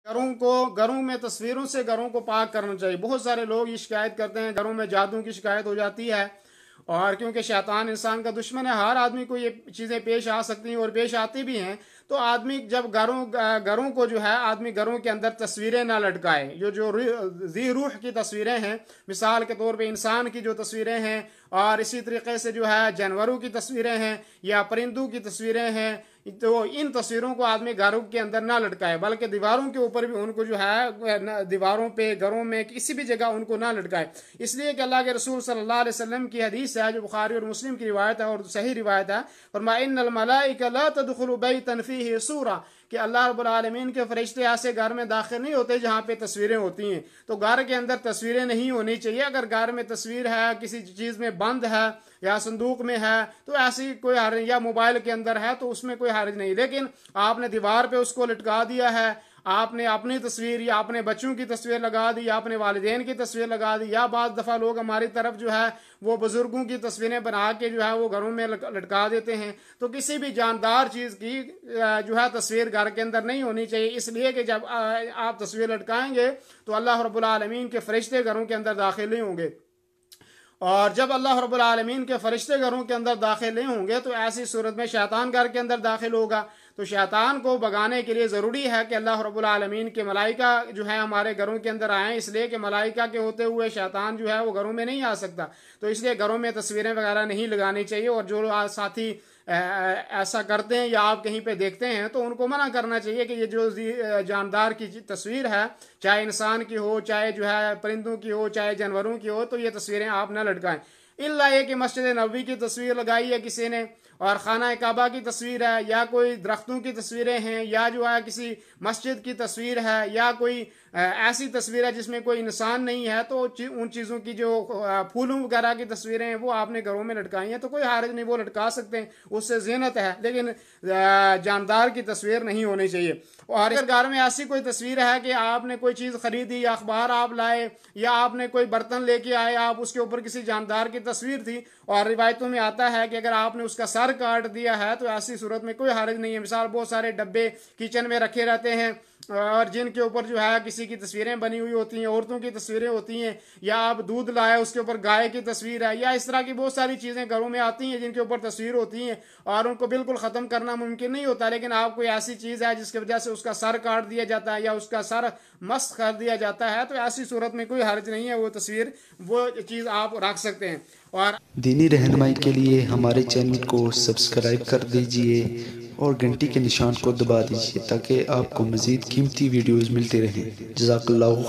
घरों में तस्वीरों से घरों को पाक करना चाहिए। बहुत सारे लोग ये शिकायत करते हैं घरों में जादू की शिकायत हो जाती है, और क्योंकि शैतान इंसान का दुश्मन है, हर आदमी को ये चीज़ें पेश आ सकती हैं और पेश आती भी हैं। तो आदमी जब घरों को जो है आदमी घरों के अंदर तस्वीरें ना लटकाए, जो ज़ी रूह की तस्वीरें हैं, मिसाल के तौर पे इंसान की जो तस्वीरें हैं, और इसी तरीके से जो है जानवरों की तस्वीरें हैं या परिंदों की तस्वीरें हैं, तो इन तस्वीरों को आदमी घरों के अंदर ना लटकाए, बल्कि दीवारों के ऊपर भी उनको जो है दीवारों पे घरों में किसी भी जगह उनको ना लटकाए। इसलिए कि अल्लाह के रसूल सल्लल्लाहु अलैहि वसल्लम की हदीस है जो बुखारी और मुस्लिम की रिवायत है और सही रिवायत है, फरमाया इन्नल मलाइका ला तदखुलु बैतन फीही सूरा, कि अल्लाह रब्बुल आलमीन के फरिश्ते ऐसे घर में दाखिल नहीं होते जहाँ पे तस्वीरें होती हैं। तो घर के अंदर तस्वीरें नहीं होनी चाहिए। अगर घर में तस्वीर है, किसी चीज़ में बंद है या संदूक में है, तो ऐसी कोई हर्ज, या मोबाइल के अंदर है तो उसमें कोई हर्ज नहीं। लेकिन आपने दीवार पे उसको लटका दिया है, आपने अपनी तस्वीर या अपने बच्चों की तस्वीर लगा दी या अपने वालिदैन की तस्वीर लगा दी, या बाज़ दफ़ा लोग हमारी तरफ जो है वो बुजुर्गों की तस्वीरें बना के जो है वो घरों में लटका देते हैं। तो किसी भी जानदार चीज़ की जो है तस्वीर घर के अंदर नहीं होनी चाहिए, इसलिए कि जब आप तस्वीर लटकाएंगे तो अल्लाह रब्बुल आलमीन के फरिश्ते घरों के अंदर दाखिल नहीं होंगे, और जब अल्लाह रब्बुल आलमीन के फरिश्ते घरों के अंदर दाखिल नहीं होंगे तो ऐसी सूरत में शैतान घर के अंदर दाखिल होगा। तो शैतान को भगाने के लिए ज़रूरी है कि अल्लाह रब्बुल आलमीन के मलाइका जो है हमारे घरों के अंदर आएँ, इसलिए कि मलाइका के होते हुए शैतान जो है वो घरों में नहीं आ सकता। तो इसलिए घरों में तस्वीरें वगैरह नहीं लगानी चाहिए, और जो साथी ऐसा करते हैं या आप कहीं पे देखते हैं तो उनको मना करना चाहिए कि ये जो जानदार की तस्वीर है, चाहे इंसान की हो, चाहे जो है परिंदों की हो, चाहे जानवरों की हो, तो ये तस्वीरें आप ना लटकाएं। इल्ला ये कि मस्जिद नबवी की तस्वीर लगाई है किसी ने, और खाना काबा की तस्वीर है, या कोई दरख्तों की तस्वीरें हैं, या जो है किसी मस्जिद की तस्वीर है, या कोई ऐसी तस्वीर है जिसमें कोई इंसान नहीं है, तो उन चीज़ों की जो फूलों वगैरह की तस्वीरें हैं वो आपने घरों में लटकाई हैं तो कोई हर्ज नहीं, वो लटका सकते हैं, उससे ज़ीनत है, लेकिन जानदार की तस्वीर नहीं होनी चाहिए। और अगर घर में ऐसी कोई तस्वीर है कि आपने कोई चीज़ खरीदी या अखबार आप लाए या आपने कोई बर्तन लेके आए, आप उसके ऊपर किसी जानदार की तस्वीर थी, और रिवायतों में आता है कि अगर आपने उसका सर काट दिया है तो ऐसी सूरत में कोई हर्ज नहीं है। मिसाल बहुत सारे डब्बे किचन में रखे रहते हैं और जिनके ऊपर जो है किसी की तस्वीरें बनी हुई होती हैं, औरतों की तस्वीरें होती हैं, या आप दूध लाए उसके ऊपर गाय की तस्वीर है, या इस तरह की बहुत सारी चीज़ें घरों में आती हैं जिनके ऊपर तस्वीर होती हैं और उनको बिल्कुल ख़त्म करना मुमकिन नहीं होता। लेकिन आप कोई ऐसी चीज़ है जिसकी वजह से उसका सर काट दिया जाता है या उसका सर मस्त कर दिया जाता है, तो ऐसी सूरत में कोई हर्ज नहीं है, वो तस्वीर वो चीज़ आप रख सकते हैं। और दीनी रहनुमाई के लिए हमारे चैनल को सब्सक्राइब कर दीजिए और घंटी के निशान को दबा दीजिए ताकि आपको मज़ीद कीमती वीडियोज़ मिलते रहें। जज़ाकल्लाहु खैर।